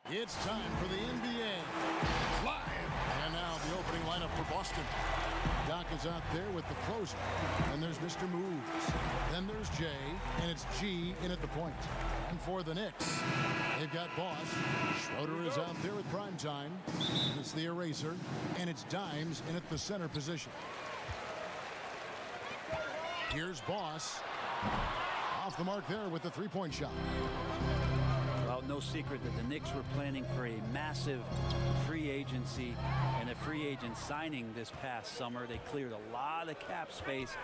It's time for the NBA Live. And now the opening lineup for Boston. Doc is out there with the closer. And there's Mr. Moves. Then there's Jay, and it's G in at the point. And for the Knicks, they've got Boss. Schroeder is out there at prime time. It's the eraser, and it's Dimes in at the center position. Here's Boss. Off the mark there with the three-point shot. Well, no secret that the Knicks were planning for a massive free agency and a free agent signing this past summer. They cleared a lot of cap space,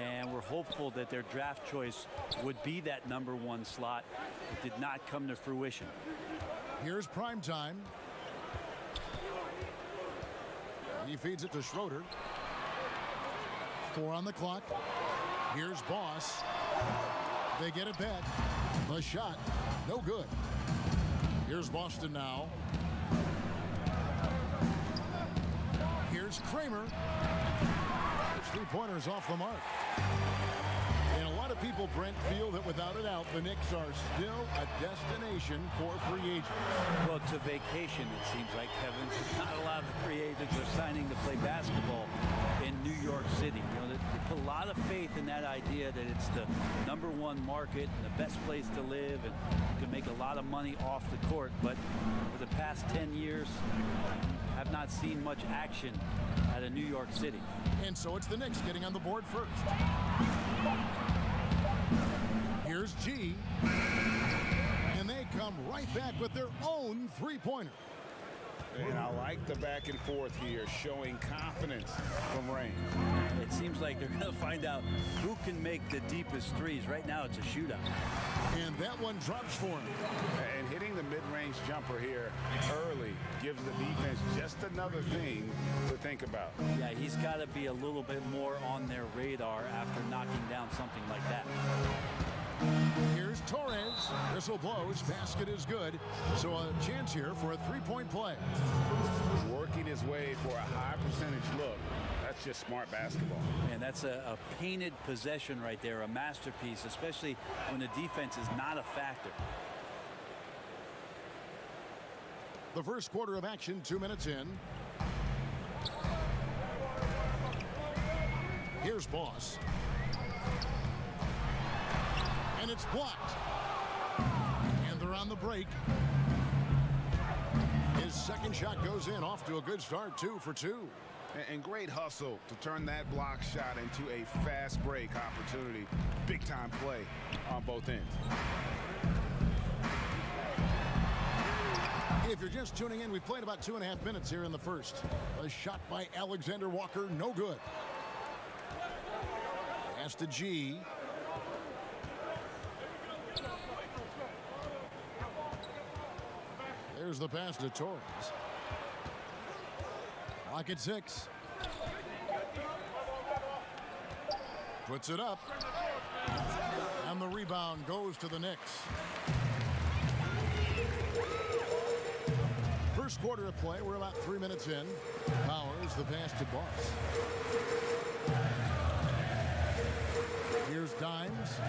and we're hopeful that their draft choice would be that #1 slot. It did not come to fruition. Here's prime time. He feeds it to Schroeder. 4 on the clock. Here's Boss. They get it back. The shot, no good. Here's Boston now. Here's Kramer. His three-pointers off the mark. And a lot of people, Brent, feel that without a doubt, the Knicks are still a destination for free agents. Well, to vacation, it seems like, Kevin. Not a lot of the free agents are signing to play basketball in New York City. You know, they put a lot of faith in that idea that it's the #1 market and the best place to live, and you can make a lot of money off the court. But for the past 10 years, have not seen much action out of New York City. And so it's the Knicks getting on the board first. Here's G. And they come right back with their own three-pointer. And I like the back and forth here, showing confidence from range. It seems like they're going to find out who can make the deepest threes. Right now, it's a shootout. And that one drops for him. And hitting the mid-range jumper here early gives the defense just another thing to think about. Yeah, he's got to be a little bit more on their radar after knocking down something like that. Here's Torres. Whistle blows. Basket is good. So a chance here for a three-point play. Working his way for a high percentage look. That's just smart basketball. And that's a painted possession right there, a masterpiece, especially when the defense is not a factor. The first quarter of action, 2 minutes in. Here's Boss. And it's blocked. And they're on the break. His second shot goes in, off to a good start, 2 for 2. And great hustle to turn that block shot into a fast break opportunity. Big time play on both ends. If you're just tuning in, we've played about 2.5 minutes here in the first. A shot by Alexander Walker, no good. Pass to G. There's the pass to Torres. Clock at 6. Puts it up. And the rebound goes to the Knicks. First quarter of play. We're about 3 minutes in. Powers the pass to Boss. Here's Dimes.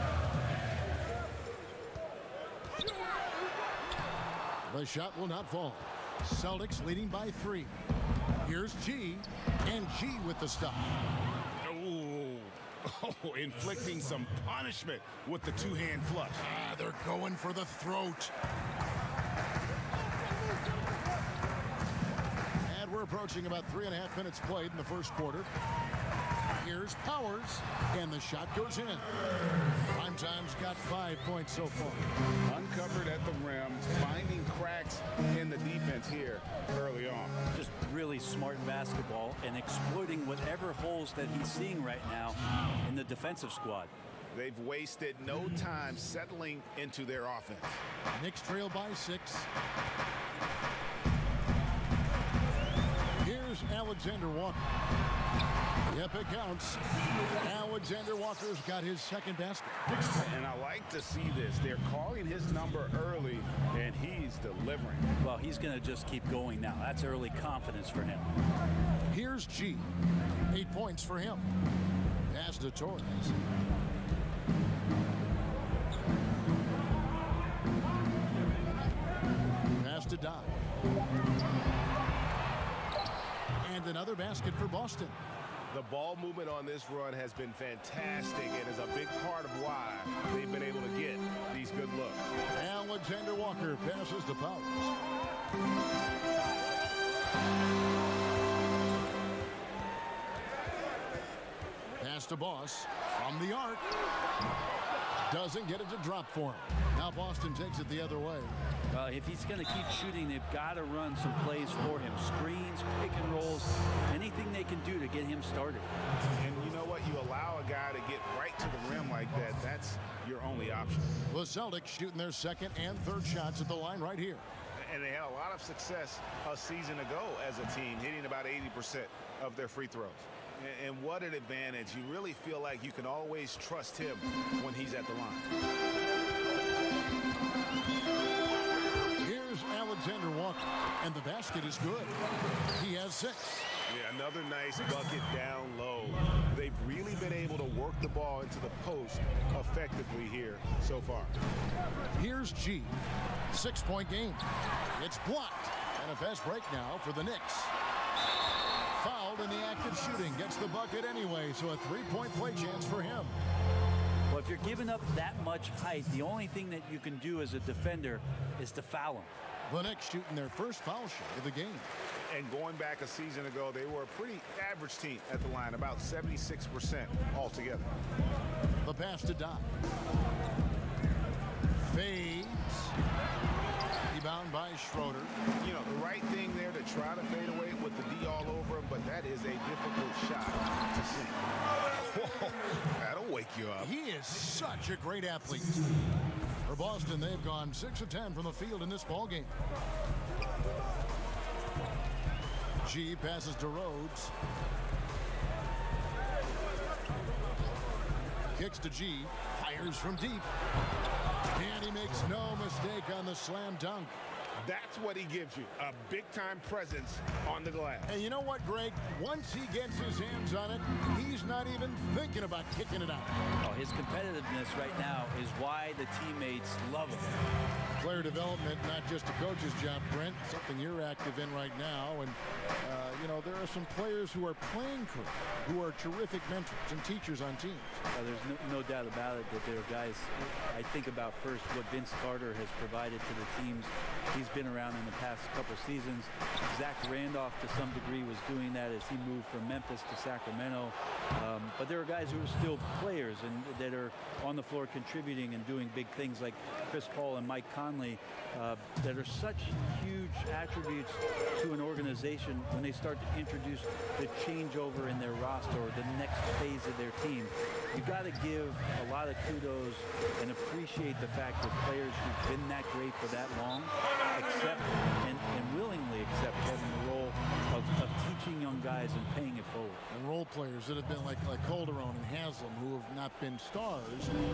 The shot will not fall. Celtics leading by 3. Here's G, and G with the stop. Oh, inflicting some punishment with the two-hand flush. They're going for the throat. And we're approaching about 3.5 minutes played in the first quarter. Here's Powers, and the shot goes in. Primetime's got 5 points so far. Uncovered at the rim, finding cracks in the defense here early on. Just really smart basketball and exploiting whatever holes that he's seeing right now in the defensive squad. They've wasted no time settling into their offense. Knicks trail by 6. Here's Alexander Walker. Yep, it counts. Alexander Walker's got his second basket. And I like to see this. They're calling his number early, and he's delivering. Well, he's going to just keep going now. That's early confidence for him. Here's G. 8 points for him. Pass to Torres. Pass to Dimes. And another basket for Boston. The ball movement on this run has been fantastic and is a big part of why they've been able to get these good looks. Alexander Walker passes to Powers. Pass to Boss from the arc. Doesn't get it to drop for him. Now Boston takes it the other way. Well, if he's going to keep shooting, they've got to run some plays for him. Screens, pick and rolls, anything they can do to get him started. And you know what? You allow a guy to get right to the rim like that. That's your only option. The Celtics shooting their second and third shots at the line right here. And they had a lot of success a season ago as a team, hitting about 80% of their free throws. And what an advantage. You really feel like you can always trust him when he's at the line. Here's Alexander Walker, and the basket is good. He has 6. Yeah, another nice bucket down low. They've really been able to work the ball into the post effectively here so far. Here's G. 6-point game. It's blocked. And a fast break now for the Knicks. Fouled in the act of shooting. Gets the bucket anyway, so a 3-point play chance for him. Well, if you're giving up that much height, the only thing that you can do as a defender is to foul him. The Knicks shooting their first foul shot of the game. And going back a season ago, they were a pretty average team at the line, about 76% altogether. The pass to Doc. Fades. Rebound by Schroeder. You know, the right thing there to try to fade away with the D all over him, but that is a difficult shot to see. Whoa, that'll wake you up. He is such a great athlete. For Boston, they've gone 6 of 10 from the field in this ballgame. G passes to Rhodes. Kicks to G. Fires from deep. And he makes no mistake on the slam dunk. That's what he gives you, a big-time presence on the glass. And you know what, Greg? Once he gets his hands on it, he's not even thinking about kicking it out. Oh, his competitiveness right now is why the teammates love him. Player development, not just a coach's job, Brent, something you're active in right now. And, you know, there are some players who are playing career, who are terrific mentors and teachers on teams. There's no doubt about it that there are guys. I think about first what Vince Carter has provided to the teams he's been around in the past couple seasons. Zach Randolph, to some degree, was doing that as he moved from Memphis to Sacramento. But there are guys who are still players and that are on the floor contributing and doing big things, like Chris Paul and Mike Conley, that are such huge attributes to an organization when they start to introduce the changeover in their roster or the next phase of their team. You've got to give a lot of kudos and appreciate the fact that players who've been that great for that long accept and willingly accept having the role of teaching young guys and paying it forward. And role players that have been like Calderon and Haslam, who have not been stars,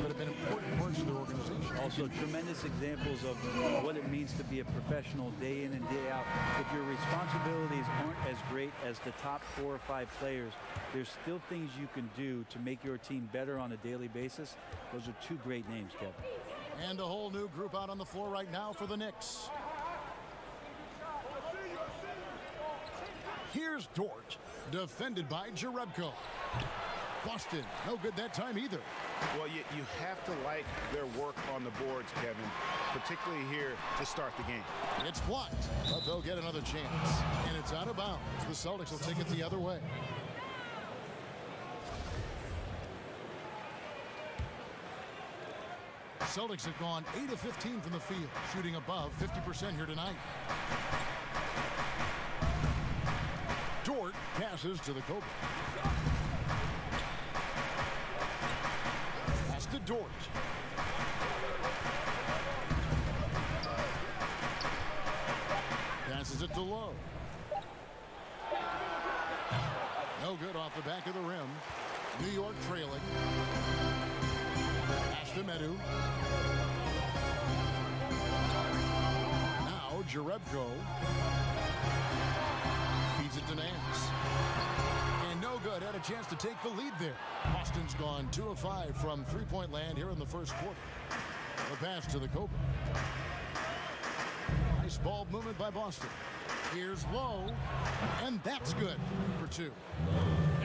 but have been important parts of their organization. Also, tremendous examples of what it means to be a professional day in and day out. If your responsibilities aren't as great as the top 4 or 5 players, there's still things you can do to make your team better on a daily basis. Those are 2 great names, Kevin. And a whole new group out on the floor right now for the Knicks. Here's Dort, defended by Jerebko. Boston, no good that time either. Well, you have to like their work on the boards, Kevin, particularly here to start the game. It's blocked, but they'll get another chance. And it's out of bounds. The Celtics will take it the other way. Celtics have gone 8 of 15 from the field, shooting above 50% here tonight. Dort passes to the Cobra. Pass to Dort. Passes it to Lowe. No good off the back of the rim. New York trailing. Pass to Medu. Now Jerebko. Feeds it to Nance. And no good. Had a chance to take the lead there. Boston's gone 2 of 5 from three-point land here in the first quarter. The pass to the Cobra. Nice Nice ball movement by Boston. Here's low, and that's good for 2.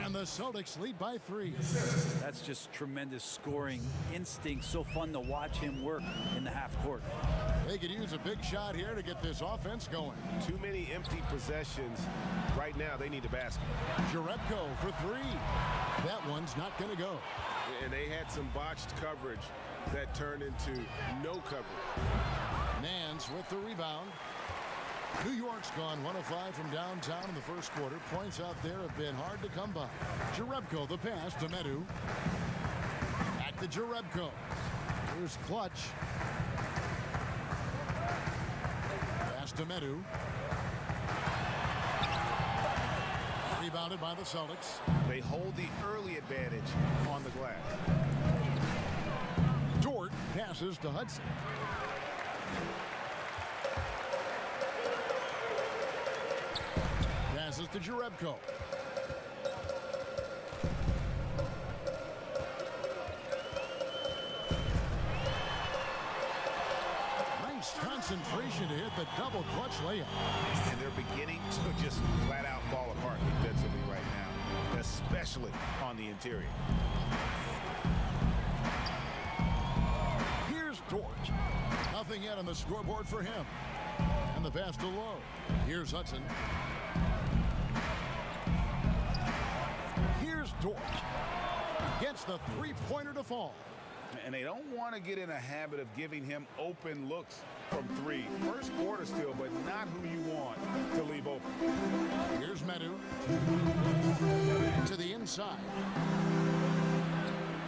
And the Celtics lead by 3. That's just tremendous scoring instinct. So fun to watch him work in the half court. They could use a big shot here to get this offense going. Too many empty possessions. Right now, they need a basket. Jerebko for 3. That one's not going to go. And they had some botched coverage that turned into no coverage. Nance with the rebound. New York's gone 1 of 5 from downtown in the first quarter. Points out there have been hard to come by. Jerebko, the pass to Medu. Back to Jerebko. Here's Clutch. Pass to Medu. Rebounded by the Celtics. They hold the early advantage on the glass. Dort passes to Hudson. Passes to Jerebko. Nice concentration to hit the double clutch layup. And they're beginning to just flat out fall apart defensively right now, especially on the interior. Here's Dort. Nothing yet on the scoreboard for him. And the pass to Lowe. Here's Hudson. Here's Dort. Gets the three-pointer to fall. And they don't want to get in a habit of giving him open looks from 3. First quarter still, but not who you want to leave open. Here's Medu. To the inside.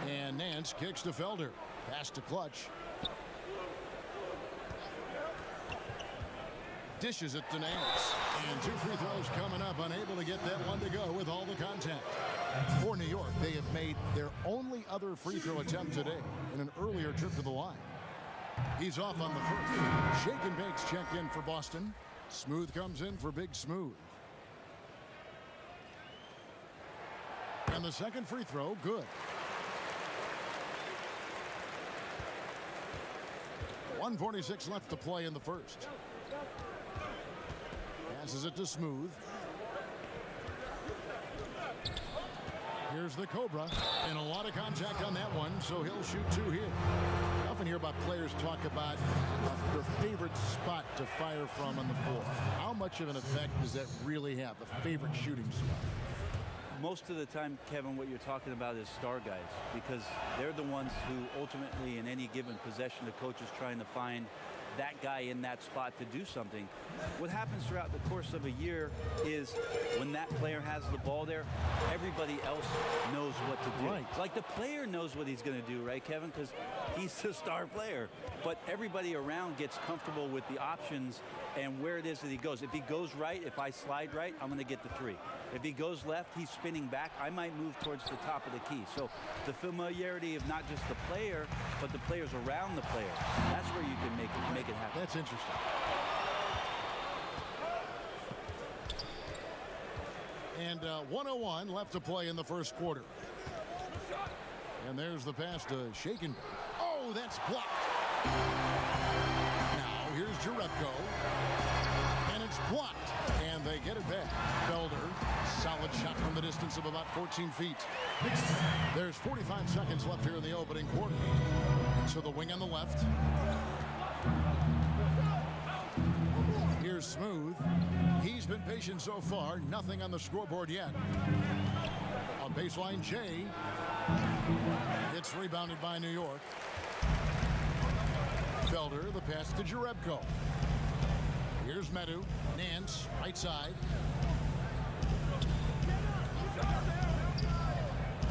And Nance kicks to Felder. Pass to Clutch. Dishes it to Nance. And 2 free throws coming up. Unable to get that one to go with all the contact. For New York, they have made their only other free throw attempt today in an earlier trip to the line. He's off on the first. Shake and Bakes check in for Boston. Smooth comes in for Big Smooth. And the second free throw, good. 1:46 left to play in the first. Passes it to Smooth. Here's the Cobra, and a lot of contact on that one, so he'll shoot 2 here. I often hear about players talk about their favorite spot to fire from on the floor. How much of an effect does that really have, the favorite shooting spot? Most of the time, Kevin, what you're talking about is star guys, because they're the ones who ultimately in any given possession the coach is trying to find that guy in that spot to do something. What happens throughout the course of a year is when that player has the ball there, everybody else knows what to do. Right. Like the player knows what he's going to do, right, Kevin? Because he's the star player. But everybody around gets comfortable with the options and where it is that he goes. If he goes right, if I slide right, I'm going to get the 3. If he goes left, he's spinning back. I might move towards the top of the key. So the familiarity of not just the player, but the players around the player. That's where you can make it happen. That's interesting. And 1:01 left to play in the first quarter. And there's the pass to Shaken. Oh, that's blocked. Now here's Jerebko. And it's blocked. And they get it back. Felder, solid shot from the distance of about 14 feet. There's 45 seconds left here in the opening quarter. So the wing on the left. Here's Smooth. He's been patient so far. Nothing on the scoreboard yet. On baseline, Jay. It's rebounded by New York. Felder, the pass to Jerebko. Here's Medu. Nance, right side.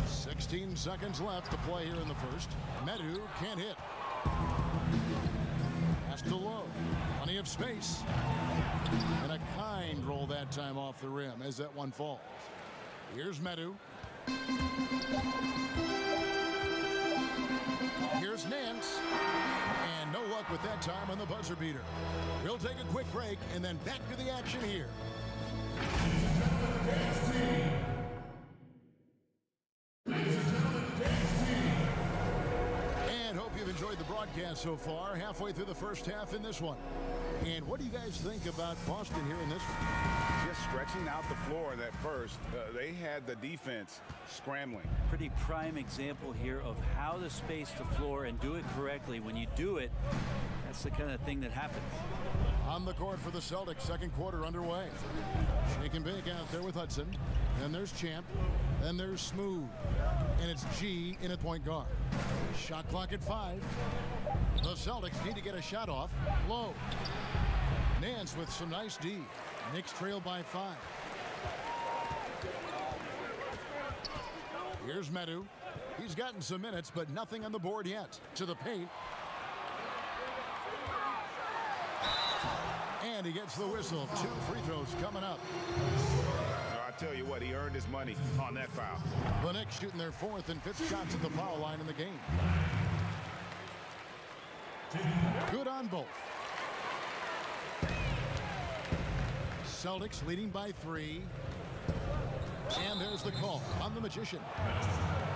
16 seconds left to play here in the first. Medu can't hit. Pass to Lowe. Plenty of space. And a kind roll that time off the rim as that one falls. Here's Medu. Here's Nance. And no luck with that time on the buzzer beater. We'll take a quick break and then back to the action here. And hope you've enjoyed the broadcast so far. Halfway through the first half in this one. And what do you guys think about Boston here in this one? Just stretching out the floor at first. They had the defense scrambling. Pretty prime example here of how to space the floor and do it correctly. When you do it, that's the kind of thing that happens. On the court for the Celtics, second quarter underway. Shake and bake out there with Hudson. Then there's Champ. Then there's Smooth. And it's G in at point guard. Shot clock at 5. The Celtics need to get a shot off. Low. Nance with some nice D. Knicks trail by 5. Here's Medu. He's gotten some minutes, but nothing on the board yet. To the paint. And he gets the whistle. 2 free throws coming up. I tell you what, he earned his money on that foul. The Knicks shooting their 4th and 5th shots at the foul line in the game. Good on both. Celtics leading by 3. And there's the call on the Magician.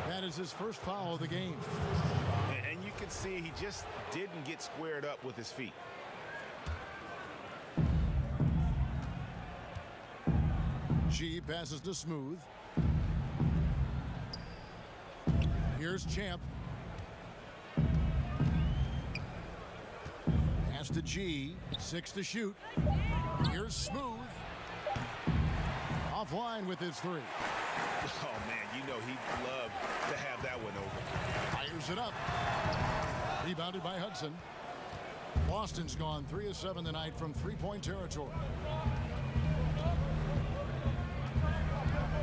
That is his first foul of the game. And you can see he just didn't get squared up with his feet. G passes to Smooth. Here's Champ. Pass to G. 6 to shoot. Here's Smooth. Offline with his 3. Oh, man, you know he'd love to have that one over. Fires it up. Rebounded by Hudson. Boston's gone 3 of 7 tonight from three-point territory.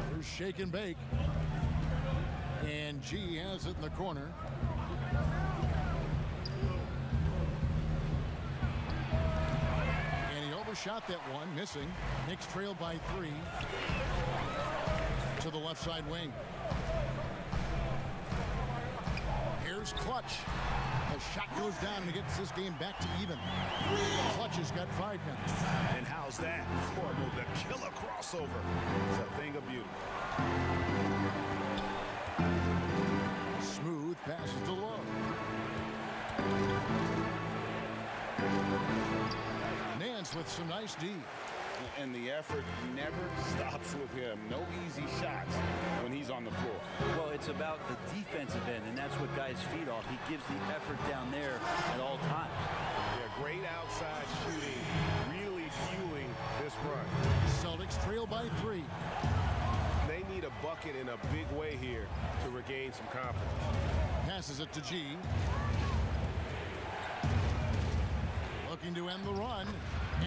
Here's Shake and Bake. And G has it in the corner. And he overshot that one, missing. Knicks trailed by 3 to the left side wing. Here's Clutch. The shot goes down and it gets this game back to even. Clutch has got 5 now. And how's that? Horrible, the killer crossover. It's a thing of beauty. Smooth passes to Low. Nance with some nice D. And the effort never stops with him. No easy shots when he's on the floor. Well, it's about the defensive end, and that's what guys feed off. He gives the effort down there at all times. Yeah, great outside shooting, really fueling this run. Celtics trail by 3. They need a bucket in a big way here to regain some confidence. Passes it to G. Looking to end the run,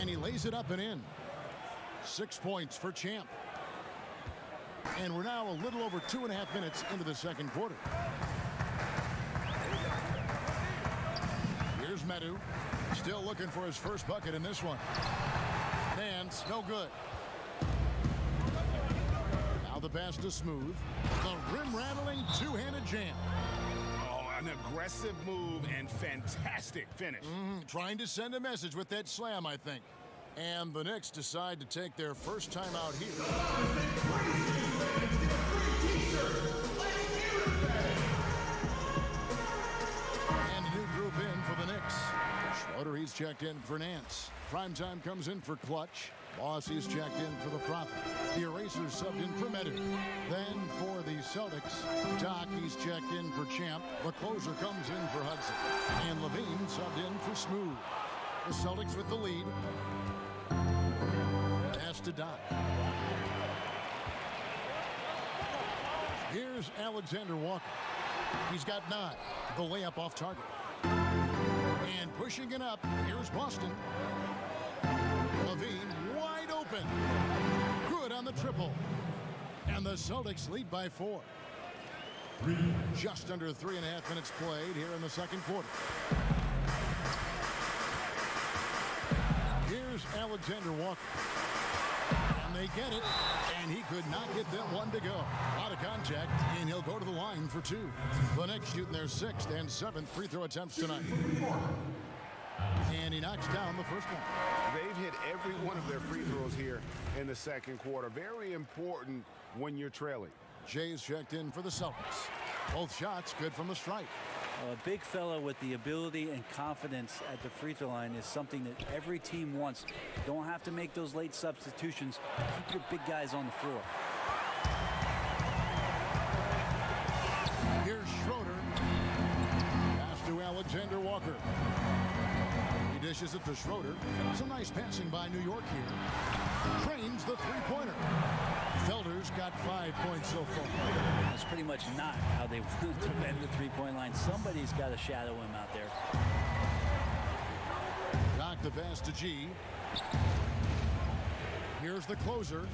and he lays it up and in. 6 points for Champ. And we're now a little over 2.5 minutes into the second quarter. Here's Medu. Still looking for his first bucket in this one. Nance, no good. Now the pass to Smooth. The rim-rattling two-handed jam. Oh, an aggressive move and fantastic finish. Trying to send a message with that slam, I think. And the Knicks decide to take their first time out here. And a new group in for the Knicks. Schroeder, he's checked in for Nance. Primetime comes in for Clutch. Boss, he's checked in for the Prophet. The Erasers subbed in for Medu. Then for the Celtics, Doc, he's checked in for Champ. The closer comes in for Hudson. And Levine subbed in for Smooth. The Celtics with the lead. Pass to Doc. Here's Alexander Walker. He's got 9. The layup off target. And pushing it up, here's Boston. Levine wide open. Good on the triple. And the Celtics lead by 4. Just under 3.5 minutes played here in the second quarter. Here's Alexander Walker. And they get it. And he could not get that one to go. Out of contact, and he'll go to the line for 2. The Knicks shooting their 6th and 7th free throw attempts tonight. And he knocks down the first one. They've hit every one of their free throws here in the second quarter. Very important when you're trailing. Jay's checked in for the Celtics. Both shots good from the stripe. A big fella with the ability and confidence at the free throw line is something that every team wants. Don't have to make those late substitutions. Keep your big guys on the floor. Here's Schroeder. Pass to Alexander Walker. He dishes it to Schroeder. Some nice passing by New York here. Trains the three-pointer. Felder's got 5 points so far. That's pretty much not how they want to bend the three-point line. Somebody's got to shadow him out there. Knock the pass to G. Here's the closer.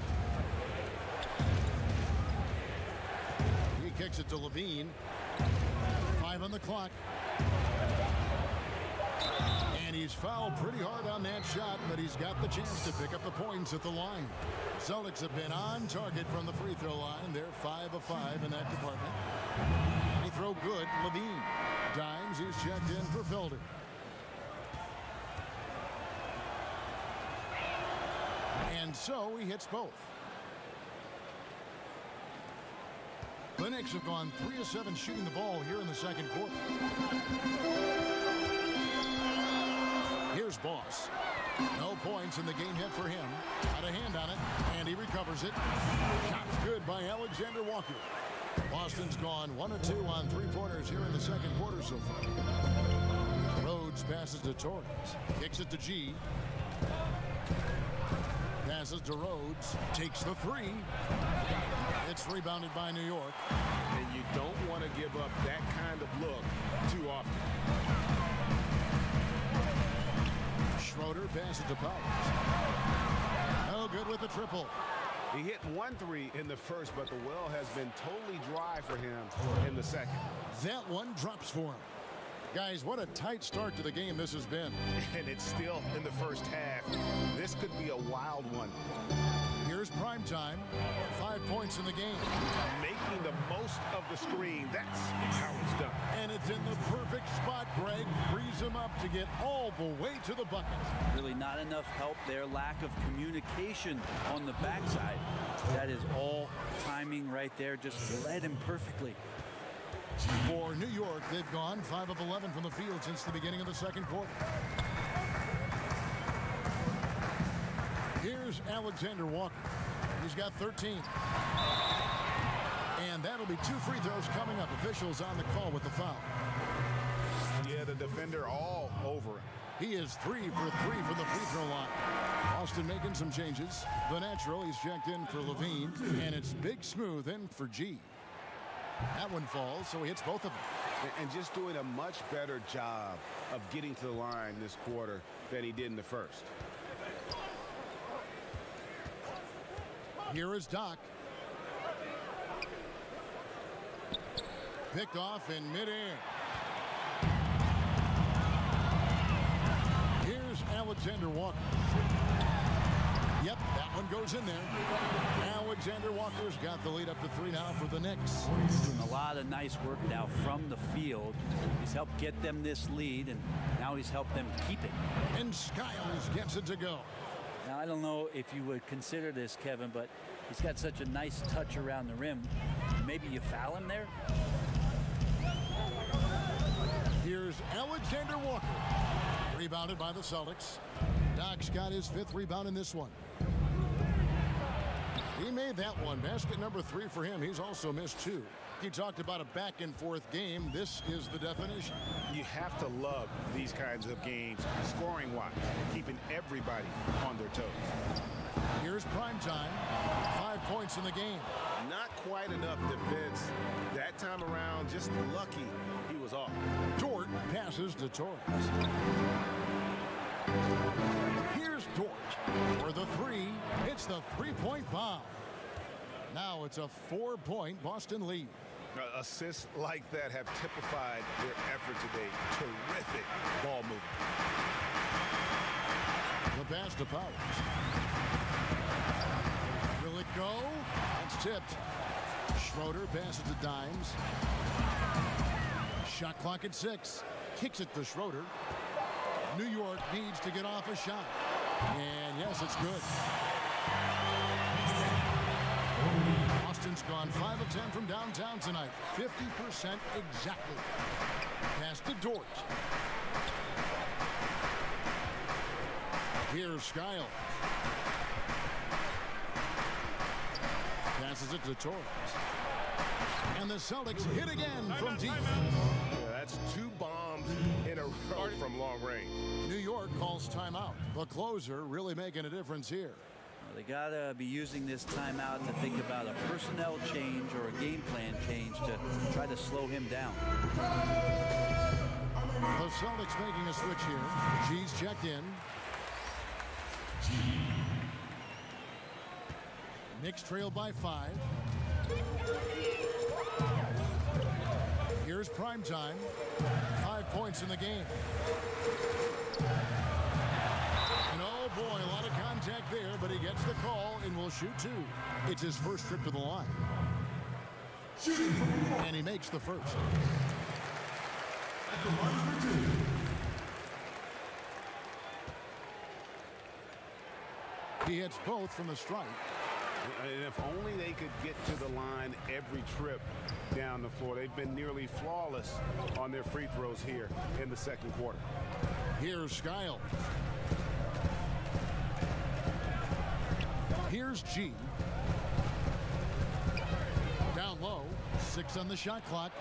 He kicks it to Levine. 5 on the clock. And he's fouled pretty hard on that shot, but he's got the chance to pick up the points at the line. Celtics have been on target from the free throw line. They're 5 of 5 in that department. Free throw good. Levine. Dimes. He's checked in for Felder. And so he hits both. The Knicks have gone 3 of 7 shooting the ball here in the second quarter. Here's Boss. No points in the game yet for him. Got a hand on it, and he recovers it. Shot's good by Alexander Walker. Boston's gone 1 of 2 on three-pointers here in the second quarter so far. Rhodes passes to Torres. Kicks it to G. Passes to Rhodes. Takes the three. It's rebounded by New York. And you don't want to give up that kind of look too often. Schroeder passes to Powers. No good with the triple. He hit 1 3 in the first, but the well has been totally dry for him in the second. That one drops for him. Guys, what a tight start to the game this has been. And it's still in the first half. This could be a wild one. Here's prime time. 5 points in the game. Making the most of the screen. That's how it's done. And it's in the perfect spot, Greg. Frees him up to get all the way to the bucket. Really not enough help there. Lack of communication on the backside. That is all timing right there. Just led him perfectly. For New York, they've gone 5 of 11 from the field since the beginning of the second quarter. Here's Alexander Walker. He's got 13. And that'll be 2 free throws coming up. Officials on the call with the foul. Yeah, the defender all over him. He is 3 for 3 from the free throw line. Austin making some changes. The natural, he's checked in for Levine. And it's Big Smooth in for G. That one falls, so he hits both of them. And just doing a much better job of getting to the line this quarter than he did in the first. Here is Doc. Picked off in midair. Here's Alexander Walker. Yep, that one goes in there. Alexander Walker's got the lead up to 3 now for the Knicks. Doing a lot of nice work now from the field. He's helped get them this lead, and now he's helped them keep it. And Skiles gets it to go. Now, I don't know if you would consider this, Kevin, but he's got such a nice touch around the rim. Maybe you foul him there? Here's Alexander Walker. Rebounded by the Celtics. Doc's got his 5th rebound in this one. He made that one. Basket number 3 for him. He's also missed 2. He talked about a back-and-forth game. This is the definition. You have to love these kinds of games, scoring-wise, keeping everybody on their toes. Here's prime time. 5 points in the game. Not quite enough defense that time around. Just lucky he was off. Dort passes to Torres. Here's Dort for the 3. It's the 3-point bomb. Now it's a 4-point Boston lead. Assists like that have typified their effort today. Terrific ball movement. The pass to Powers. Will it go? It's tipped. Schroeder passes to Dimes. Shot clock at 6. Kicks it to Schroeder. New York needs to get off a shot. And yes, it's good. Austin's gone 5 of 10 from downtown tonight. 50% exactly. Pass to Dort. Here's Skiles. Passes it to Torres. And the Celtics hit again from deep. Yeah, that's 2 bombs in a row from long range. New York calls timeout. The closer really making a difference here. Well, they got to be using this timeout to think about a personnel change or a game plan change to try to slow him down. The Celtics making a switch here. G's checked in. Knicks trail by 5. Here's prime time. 5 points in the game. And oh boy, a lot of contact there, but he gets the call and will shoot 2. It's his first trip to the line. And he makes the first. At the line for 2. He hits both from the strike. And if only they could get to the line every trip down the floor. They've been nearly flawless on their free throws here in the second quarter. Here's Skiles. Here's G. Down low. 6 on the shot clock.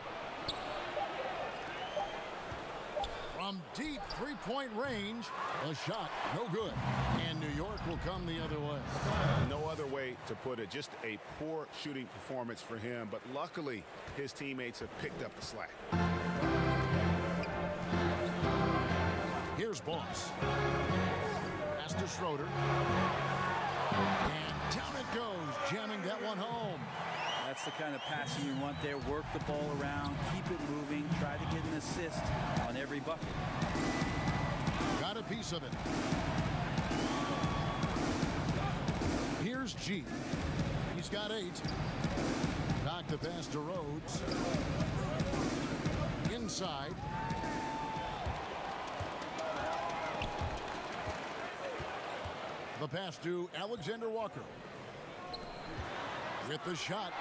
From deep three-point range, a shot no good. And New York will come the other way. No other way to put it. Just a poor shooting performance for him. But luckily, his teammates have picked up the slack. Here's Boss. Pass to Schroeder. And down it goes, jamming that one home. That's the kind of passing you want there. Work the ball around, keep it moving, try to get an assist on every bucket. Got a piece of it. Here's G. He's got 8. Knock the pass to Rhodes. Inside. The pass to Alexander Walker. With the shot.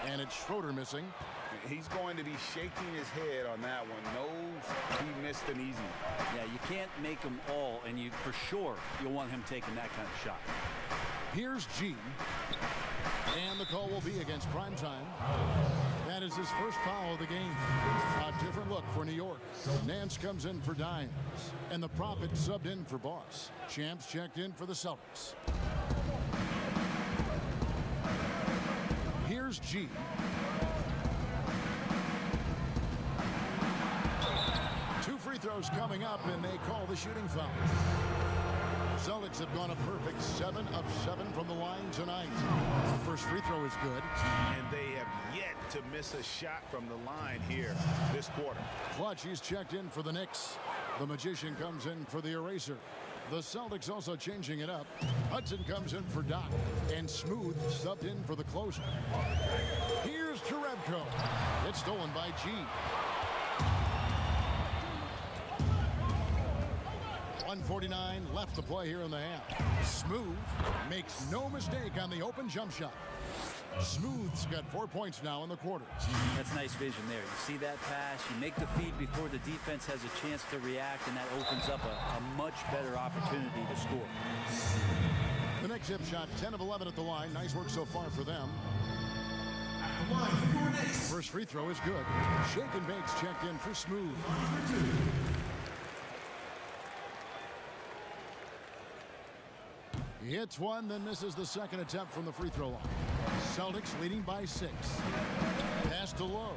And it's Schroeder missing. He's going to be shaking his head on that one. Knows he missed an easy one. Yeah, you can't make them all, and you for sure you'll want him taking that kind of shot. Here's G. And the call will be against Primetime. That is his first foul of the game. A different look for New York. Nance comes in for Dimes. And the Prophet subbed in for Boss. Champs checked in for the Celtics. Here's G. Two free throws coming up, and they call the shooting foul. Celtics have gone a perfect 7 of 7 from the line tonight. The first free throw is good. And they have yet to miss a shot from the line here this quarter. Clutch, he's checked in for the Knicks. The Magician comes in for the Eraser. The Celtics also changing it up. Hudson comes in for Doc. And Smooth subbed in for the closer. Here's Jerebko. It's stolen by G. 1:49 left to play here in the half. Smooth makes no mistake on the open jump shot. Smooth's got 4 points now in the quarter. That's nice vision there. You see that pass, you make the feed before the defense has a chance to react, and that opens up a much better opportunity to score. The next hip shot, 10 of 11 at the line. Nice work so far for them. First free throw is good. Shake and Bakes checked in for Smooth. He hits one, then misses the second attempt from the free throw line. Celtics leading by 6. Pass to Lowe.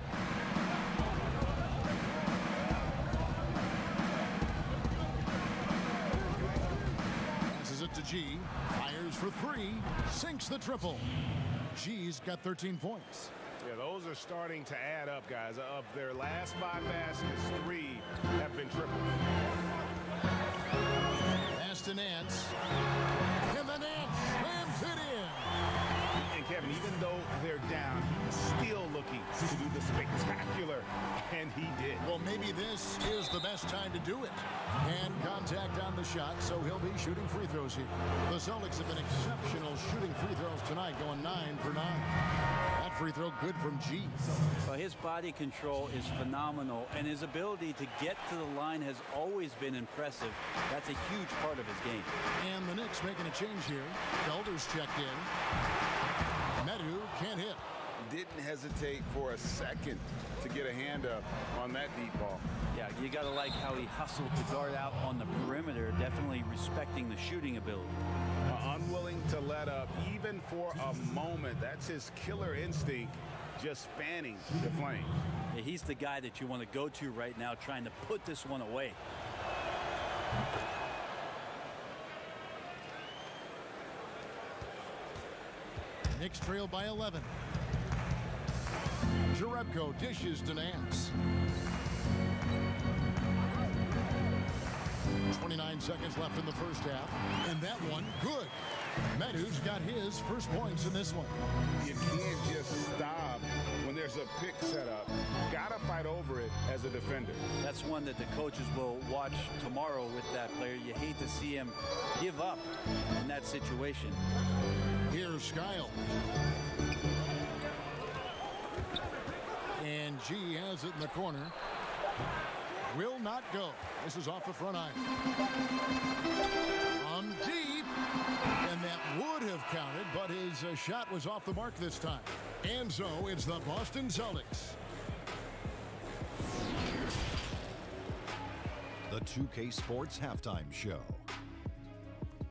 Passes it to G. Fires for 3. Sinks the triple. G's got 13 points. Yeah, those are starting to add up, guys. Of their last 5 baskets, 3 have been triple. Pass to Nance. And the Nance slams it in. And Kevin, even though they're down, still looking to do the spectacular, and he did. Well, maybe this is the best time to do it. And contact on the shot, so he'll be shooting free throws here. The Celtics have been exceptional shooting free throws tonight, going 9 for 9. That free throw good from G. Well, his body control is phenomenal, and his ability to get to the line has always been impressive. That's a huge part of his game. And the Knicks making a change here. Felder's checked in. Medu can't hit. Didn't hesitate for a second to get a hand up on that deep ball. Yeah, you got to like how he hustled to guard out on the perimeter, definitely respecting the shooting ability. Unwilling to let up even for a moment. That's his killer instinct, just fanning the flame. Yeah, he's the guy that you want to go to right now, trying to put this one away. Knicks trail by 11. Jerebko dishes to Nance. 29 seconds left in the first half. And that one, good. Medu's got his first points in this one. You can't just stop when there's a pick set up. Gotta fight over it as a defender. That's one that the coaches will watch tomorrow with that player. You hate to see him give up in that situation. Here's Skiles. And G has it in the corner. Will not go. This is off the front iron. From deep. And that would have counted, but his shot was off the mark this time. And so it's the Boston Celtics. The 2K Sports Halftime Show.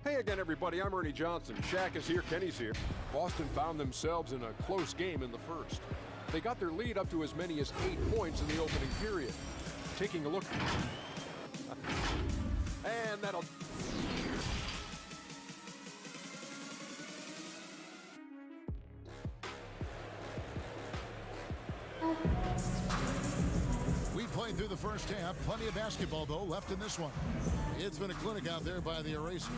Hey again, everybody. I'm Ernie Johnson. Shaq is here. Kenny's here. Boston found themselves in a close game in the first. They got their lead up to as many as 8 points in the opening period. Taking a look. And that'll... We played through the first half. Plenty of basketball, though, left in this one. It's been a clinic out there by the Eraser.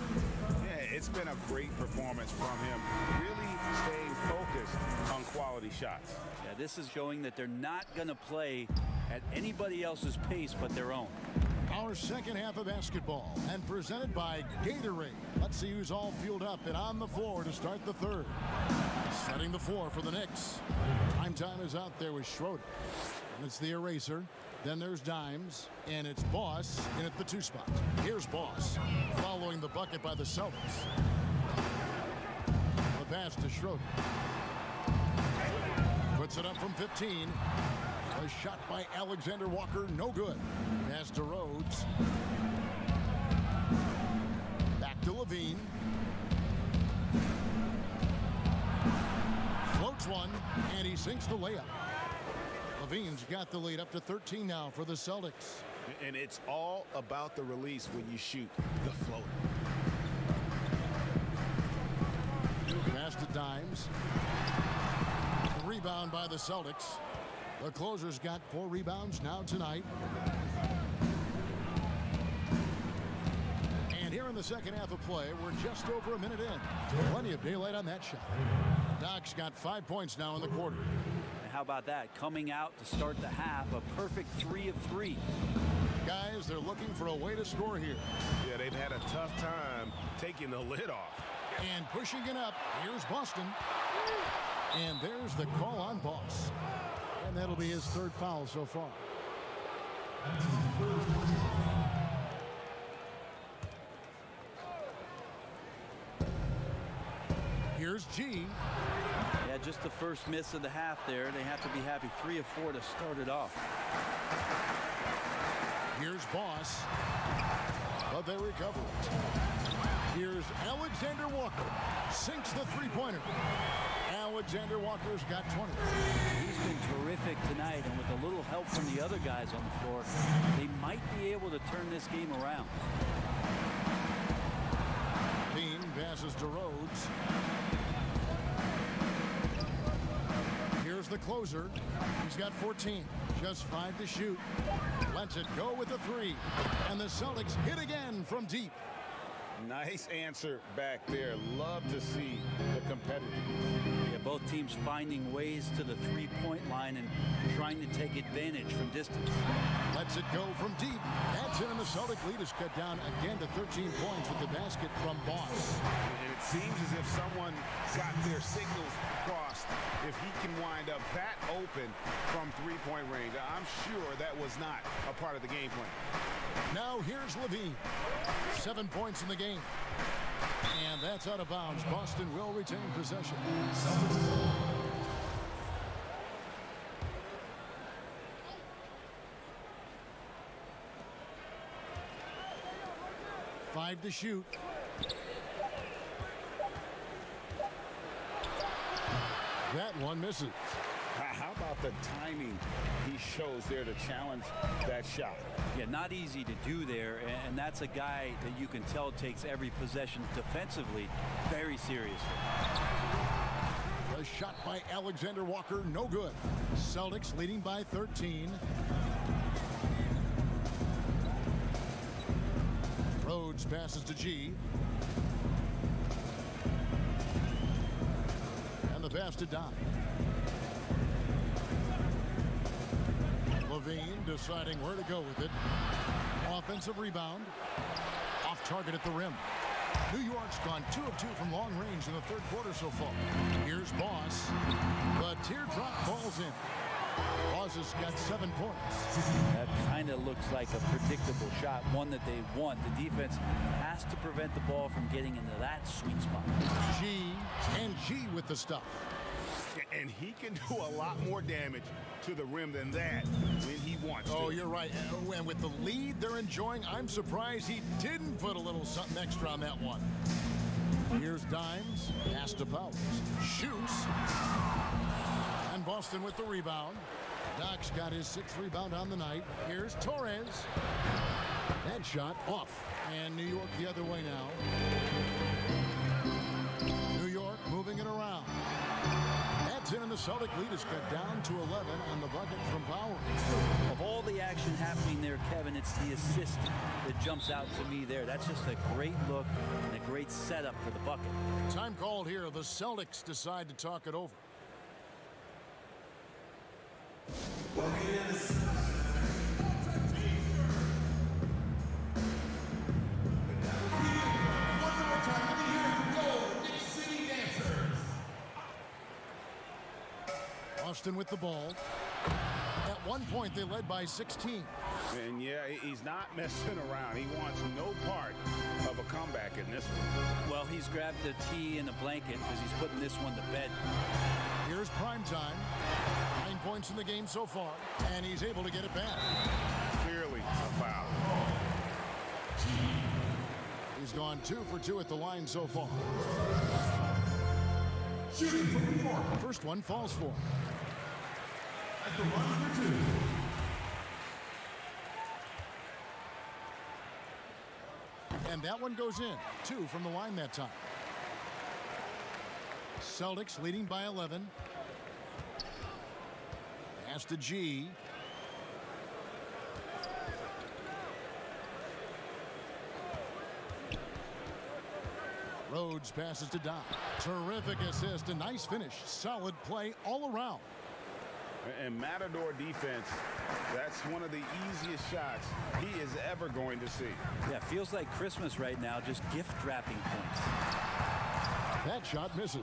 Yeah, it's been a great performance from him. Really staying focused on quality shots. Yeah, this is showing that they're not going to play at anybody else's pace but their own. Our second half of basketball, and presented by Gatorade. Let's see who's all fueled up and on the floor to start the third. Setting the floor for the Knicks. Time is out there with Schroeder. And it's the Eraser. Then there's Dimes, and it's Boss in at the 2 spot. Here's Boss, following the bucket by the Celtics. The pass to Schroeder. Puts it up from 15. A shot by Alexander Walker, no good. Pass to Rhodes. Back to Levine. Floats one, and he sinks the layup. Levine's got the lead up to 13 now for the Celtics. And it's all about the release when you shoot the floater. Pass to Dimes. Rebound by the Celtics. The closer's got 4 rebounds now tonight. And here in the second half of play, we're just over a minute in. Plenty of daylight on that shot. Doc's got 5 points now in the quarter. And how about that? Coming out to start the half, a perfect 3 of 3. Guys, they're looking for a way to score here. Yeah, they've had a tough time taking the lid off. And pushing it up, here's Boston. And there's the call on Boss. And that'll be his 3rd foul so far. Here's G. Yeah, just the first miss of the half there. They have to be happy. 3 of 4 to start it off. Here's Boss. But they recover it. Here's Alexander Walker. Sinks the 3-pointer. Alexander Walker's got 20. He's been terrific tonight, and with a little help from the other guys on the floor, they might be able to turn this game around. Bean passes to Rhodes. Here's the closer. He's got 14. Just 5 to shoot. Lets it go with the 3. And the Celtics hit again from deep. Nice answer back there. Love to see the competitor. Yeah, both teams finding ways to the three-point line and trying to take advantage from distance. Lets it go from deep. That's in, and the Celtic lead is cut down again to 13 points with the basket from Boss. And it seems as if someone got their signals crossed. If he can wind up that open from three-point range, I'm sure that was not a part of the game plan. Now here's Levine. 7 points in the game. And that's out of bounds. Boston will retain possession. Five to shoot. That one misses. How about the timing he shows there to challenge that shot? Yeah, not easy to do there, and that's a guy that you can tell takes every possession defensively very seriously. A shot by Alexander Walker, no good. Celtics leading by 13. Rhodes passes to G. And the pass to Don. Levine deciding where to go with it. Offensive rebound. Off target at the rim. New York's gone 2 of 2 from long range in the third quarter so far. Here's Boss. The teardrop falls in. Boss has got 7 points. That kind of looks like a predictable shot, one that they want. The defense has to prevent the ball from getting into that sweet spot. G and G with the stuff. And he can do a lot more damage to the rim than that when he wants to. Oh, you're right. And with the lead they're enjoying, I'm surprised he didn't put a little something extra on that one. Here's Dimes. Pass to Powers. Shoots. And Boston with the rebound. Doc's got his 6th rebound on the night. Here's Torres. That shot off. And New York the other way now. New York moving it around. That's in, and the Celtic lead is cut down to 11 on the bucket from Powers. Of all the action happening there, Kevin, it's the assist that jumps out to me there. That's just a great look and a great setup for the bucket. Time called here. The Celtics decide to talk it over. Boston with the ball. At one point, they led by 16. And yeah, he's not messing around. He wants no part of a comeback in this one. Well, he's grabbed the tee and a blanket because he's putting this one to bed. Here's prime time. 9 points in the game so far, and he's able to get it back. Clearly a foul. He's gone 2 for 2 at the line so far. Shooting from New York. First one falls for him. At the line for 2. And that one goes in. 2 from the line that time. Celtics leading by 11. Pass to G. Rhodes passes to Don. Terrific assist, a nice finish. Solid play all around. And Matador defense, that's one of the easiest shots he is ever going to see. Yeah, feels like Christmas right now, just gift wrapping points. That shot misses.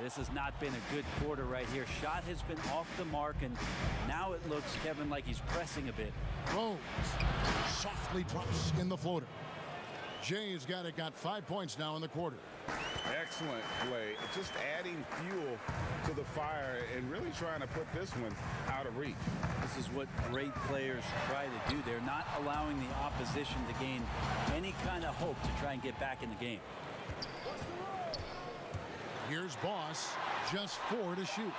This has not been a good quarter right here. Shot has been off the mark, and now it looks, Kevin, like he's pressing a bit. Rhodes softly drops in the floater. Jay's got 5 points now in the quarter. Excellent play. Just adding fuel to the fire and really trying to put this one out of reach. This is what great players try to do. They're not allowing the opposition to gain any kind of hope to try and get back in the game. Here's Boss, just 4 to shoot.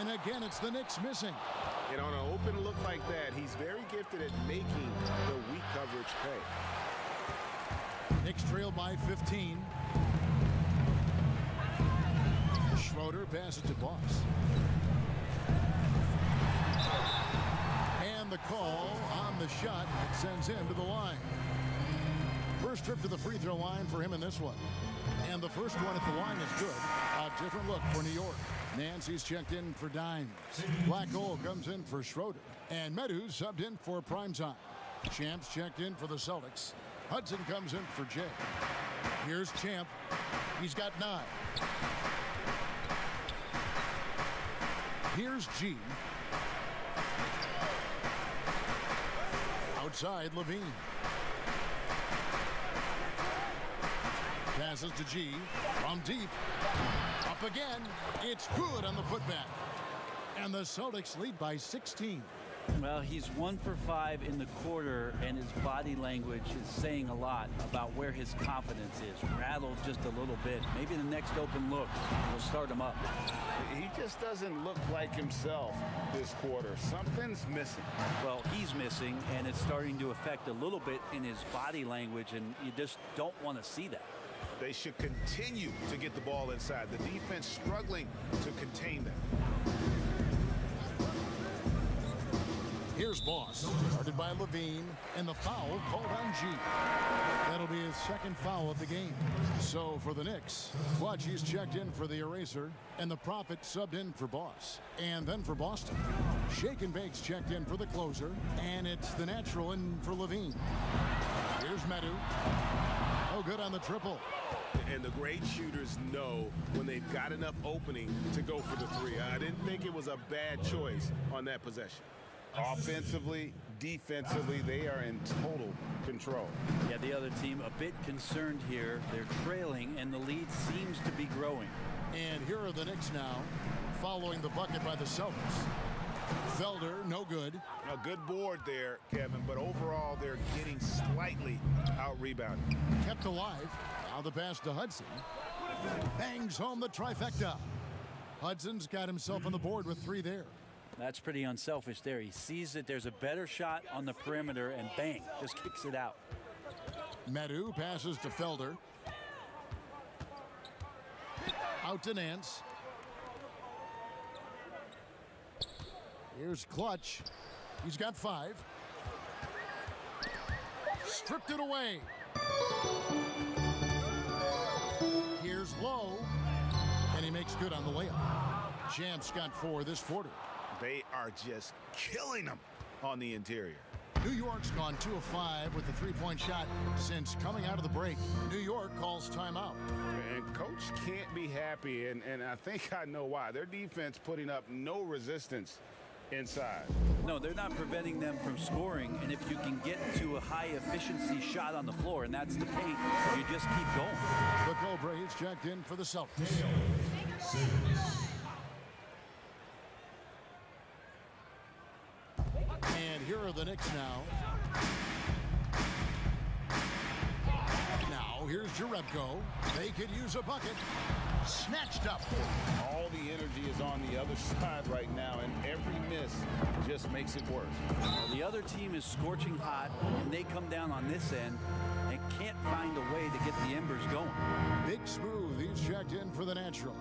And again, it's the Knicks missing. And on an open look like that, he's very gifted at making the weak coverage pay. Knicks trail by 15. Schroeder passes to Boss. And the call on the shot that sends him to the line. First trip to the free throw line for him in this one. And the first one at the line is good. A different look for New York. Nancy's checked in for Dimes. Black Hole comes in for Schroeder. And Meadows subbed in for Primetime. Champ's checked in for the Celtics. Hudson comes in for Jay. Here's Champ. He's got 9. Here's G. Outside, Levine. Passes to G. From deep. Up again. It's good on the putback. And the Celtics lead by 16. Well, he's 1 for 5 in the quarter, and his body language is saying a lot about where his confidence is. Rattled just a little bit. Maybe the next open look will start him up. He just doesn't look like himself this quarter. Something's missing. Well, he's missing, and it's starting to affect a little bit in his body language, and you just don't want to see that. They should continue to get the ball inside. The defense struggling to contain them. Here's Boss, guarded by Levine, and the foul called on G. That'll be his second foul of the game. So for the Knicks, Clutchy's checked in for the eraser, and the Prophet subbed in for Boss. And then for Boston, Shake and Bake's checked in for the closer, and it's the natural in for Levine. Here's Medu. Oh, good on the triple. And the great shooters know when they've got enough opening to go for the 3. I didn't think it was a bad choice on that possession. Offensively, defensively, they are in total control. Yeah, the other team a bit concerned here. They're trailing, and the lead seems to be growing. And here are the Knicks now, following the bucket by the Celtics. Felder, no good. A good board there, Kevin, but overall they're getting slightly out-rebounded. Kept alive. Now the pass to Hudson. Bangs home the trifecta. Hudson's got himself on the board with 3 there. That's pretty unselfish there. He sees that there's a better shot on the perimeter, and bang, just kicks it out. Medu passes to Felder. Out to Nance. Here's Clutch. He's got 5. Stripped it away. Here's Lowe. And he makes good on the layup. Champ's got 4 this quarter. They are just killing them on the interior. New York's gone 2 of 5 with the 3-point shot since coming out of the break. New York calls timeout. And coach can't be happy, and I think I know why. Their defense putting up no resistance inside. No, they're not preventing them from scoring, and if you can get to a high-efficiency shot on the floor, and that's the paint, you just keep going. The Cobras checked in for the Celtics. And here are the Knicks now. Now here's Jerebko. They could use a bucket. Snatched up. All the energy is on the other side right now, and every miss just makes it worse. The other team is scorching hot, and they come down on this end and can't find a way to get the embers going. Big Smooth, he's checked in for the natural.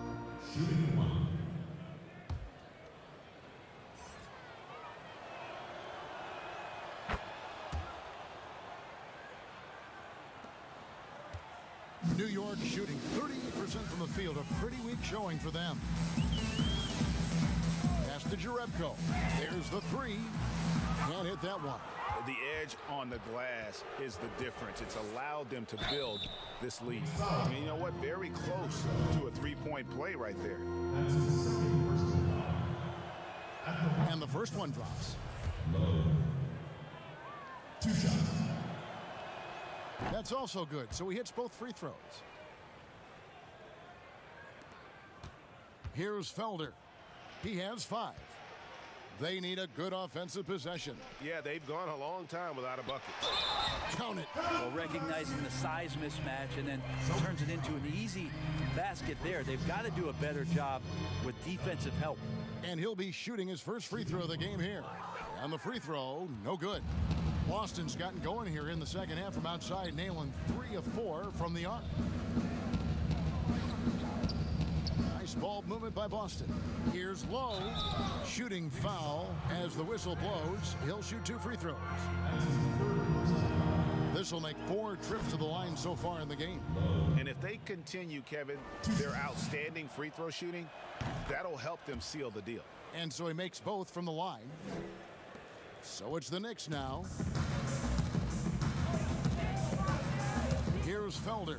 New York shooting 38% from the field, a pretty weak showing for them. Pass to Jerebko. There's the 3. Can't hit that one. The edge on the glass is the difference. It's allowed them to build this lead. I mean, you know what? Very close to a 3-point play right there. And the first one drops. 2 shots. That's also good, so he hits both free throws. Here's Felder. He has 5. They need a good offensive possession. Yeah, they've gone a long time without a bucket. Count it. Well, recognizing the size mismatch and then turns it into an easy basket there. They've got to do a better job with defensive help. And he'll be shooting his first free throw of the game here. And the free throw, no good. Boston's gotten going here in the second half from outside, nailing 3 of 4 from the arc. Nice ball movement by Boston. Here's Lowe. Shooting foul as the whistle blows. He'll shoot 2 free throws. This will make 4 trips to the line so far in the game. And if they continue, Kevin, their outstanding free throw shooting, that'll help them seal the deal. And so he makes both from the line. So it's the Knicks now. Here's Felder.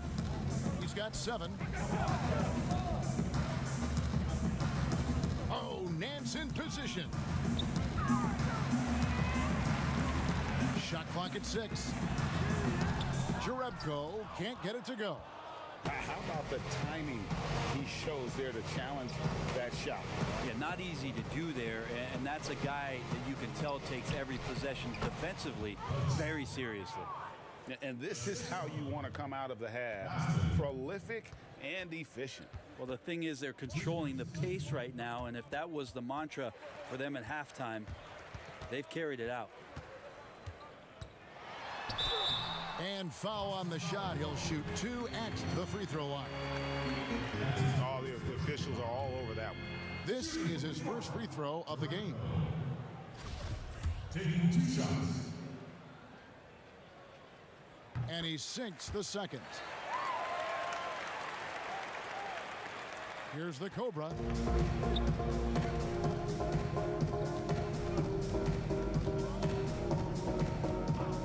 He's got 7. Oh, Nance in position. Shot clock at 6. Jerebko can't get it to go. How about the timing he shows there to challenge that shot? Yeah, not easy to do there, and that's a guy that you can tell takes every possession defensively very seriously. And this is how you want to come out of the half. Prolific and efficient. Well, the thing is they're controlling the pace right now, and if that was the mantra for them at halftime, they've carried it out. And foul on the shot. He'll shoot 2 at the free throw line. All the officials are all over that one. This is his first free throw of the game. Taking 2 shots. And he sinks the second. Here's the Cobra.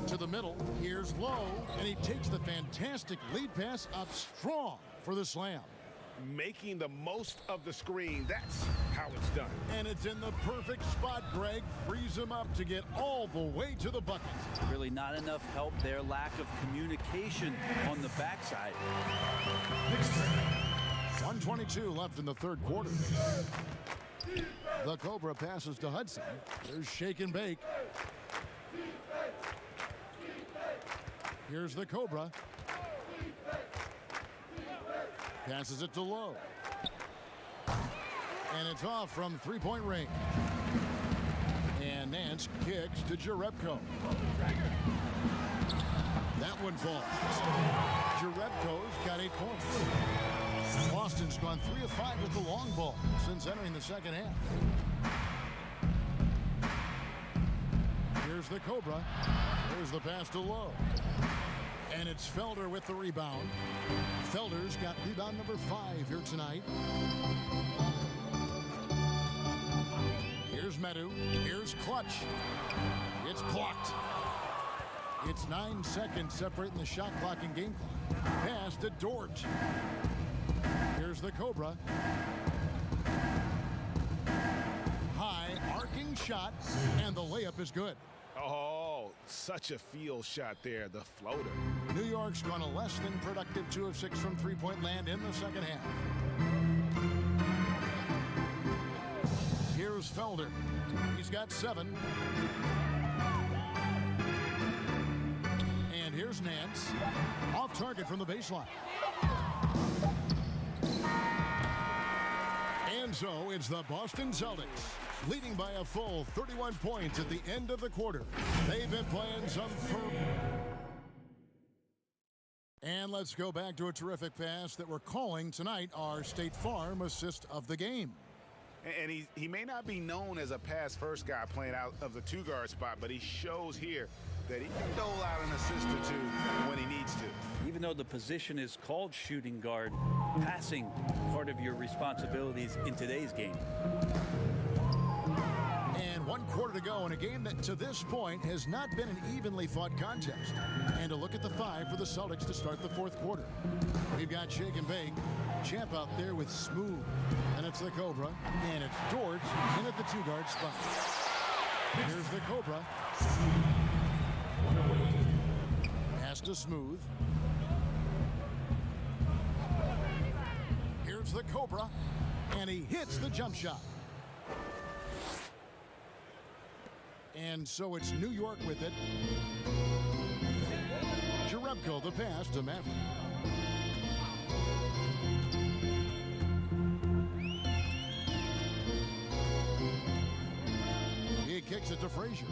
To the middle. Here's Lowe. And he takes the fantastic lead pass up strong for the slam. Making the most of the screen. That's how it's done. And it's in the perfect spot, Greg. Frees him up to get all the way to the bucket. Really not enough help there. Lack of communication on the backside. 1:22 left in the third quarter. The Cobra passes to Hudson. There's shake and bake. Here's the Cobra. Passes it to Lowe. And it's off from three-point range. And Nance kicks to Jerebko. That one falls. Jerebko's got 8 points. Boston's gone 3 of 5 with the long ball since entering the second half. Here's the Cobra. Here's the pass to Lowe. And it's Felder with the rebound. Felder's got rebound number 5 here tonight. Here's Medu. Here's Clutch. It's blocked. It's 9 seconds separating the shot clock and game clock. Pass to Dort. Here's the Cobra. High arcing shot, and the layup is good. Oh, such a field shot there, the floater. New York's gone a less than productive 2 of 6 from three-point land in the second half. Here's Felder. He's got 7. And here's Nance. Off target from the baseline. And so it's the Boston Celtics, leading by a full 31 points at the end of the quarter. They've been playing some firm. And let's go back to a terrific pass that we're calling tonight our State Farm assist of the game. And he may not be known as a pass-first guy playing out of the 2-guard spot, but he shows here that he can dole out an assist or 2 when he needs to. Even though the position is called shooting guard, passing part of your responsibilities in today's game. And 1 quarter to go in a game that to this point has not been an evenly fought contest. And a look at the 5 for the Celtics to start the 4th quarter. We've got shake and bake. Champ out there with Smooth. And it's the Cobra. And it's Dort in at the 2-guard spot. Here's the Cobra. Pass to Smooth. Here's the Cobra. And he hits the jump shot. And so it's New York with it. Jerebko the pass to Maverick. He kicks it to Frazier.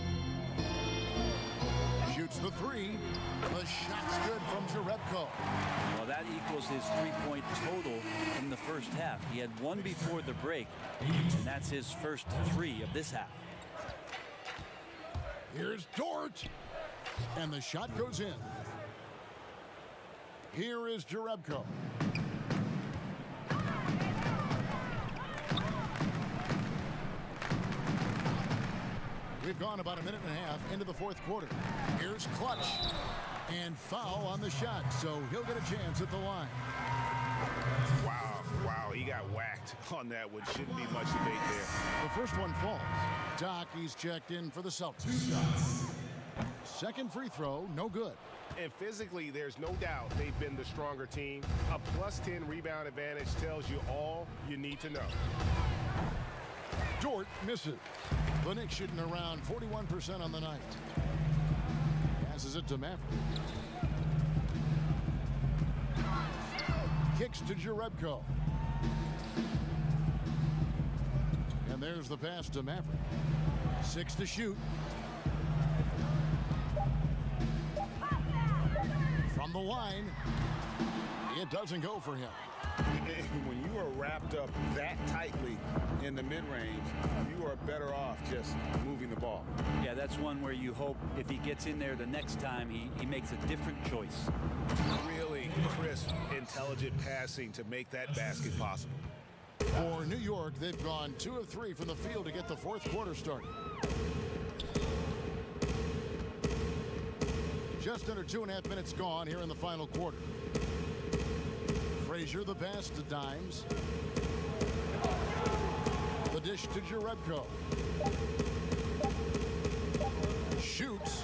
Shoots the 3. The shot's good from Jerebko. Well, that equals his 3-point total from the first half. He had 1 before the break, and that's his first 3 of this half. Here's Dort. And the shot goes in. Here is Jerebko. We've gone about a minute and a half into the fourth quarter. Here's Clutch. And foul on the shot, so he'll get a chance at the line. Wow, he got whacked on that one. Shouldn't be much debate there. The first one falls. Doc, he's checked in for the Celtics. Second free throw, no good. And physically, there's no doubt they've been the stronger team. A +10 rebound advantage tells you all you need to know. Dort misses. The Knicks shooting around 41% on the night. Passes it to Maverick. Kicks to Jerebko. And there's the pass to Maverick. 6 to shoot. From the line, it doesn't go for him. When you are wrapped up that tightly in the mid-range, you are better off just moving the ball. Yeah, that's one where you hope if he gets in there the next time, he makes a different choice. Really crisp, intelligent passing to make that basket possible. For New York, they've gone 2 of 3 from the field to get the fourth quarter started. Just under 2.5 minutes gone here in the final quarter. Frazier, the pass to Dimes. The dish to Jerebko. Shoots.